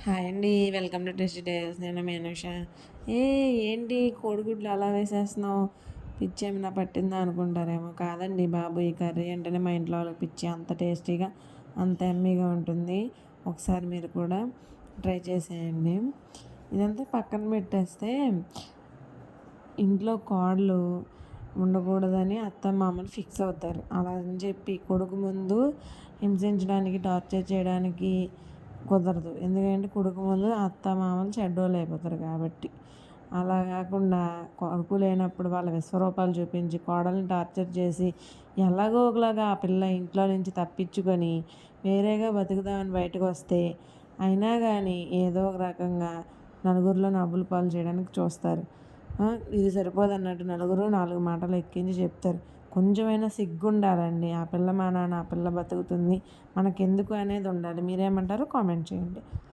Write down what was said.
Hi అండి. Welcome to tasty days. నేను మీ అనుష. ఏ ఏంటి కోడిగుడ్లు అలా వేసేస్తున్నావు? పిచ్చి ఏమైనా పట్టిందా అనుకుంటారేమో. కాదండి బాబు, ఈ కర్రీ అంటేనే మా ఇంట్లో వాళ్ళకి పిచ్చి. అంత టేస్టీగా, అంత ఎమ్మీగా ఉంటుంది. ఒకసారి మీరు కూడా ట్రై చేసేయండి. ఇదంతా పక్కన పెట్టేస్తే, ఇంట్లో కోడలు ఉండకూడదని అత్త మామలు ఫిక్స్ అవుతారు. అలా అని చెప్పి కొడుకు ముందు హింసించడానికి, టార్చర్ చేయడానికి కుదరదు. ఎందుకంటే కొడుకు ముందు అత్త మామలు చెడ్డోళ్ళు అయిపోతారు కాబట్టి. అలా కాకుండా కొడుకు లేనప్పుడు వాళ్ళ విశ్వరూపాలు చూపించి కోడల్ని టార్చర్ చేసి ఎలాగో ఒకలాగా ఆ పిల్ల ఇంట్లో నుంచి తప్పించుకొని వేరేగా బతుకుదామని బయటకు వస్తే అయినా కానీ ఏదో ఒక రకంగా నలుగురిలో నవ్వులు పాలు చేయడానికి చూస్తారు. ఇది సరిపోదన్నట్టు నలుగురు నాలుగు మాటలు ఎక్కించి చెప్తారు. కొంచెమైనా సిగ్గు ఉండాలండి. ఆ పిల్ల మా నాన్న, ఆ పిల్ల బతుకుతుంది, మనకెందుకు అనేది ఉండాలి. మీరేమంటారో కామెంట్ చేయండి.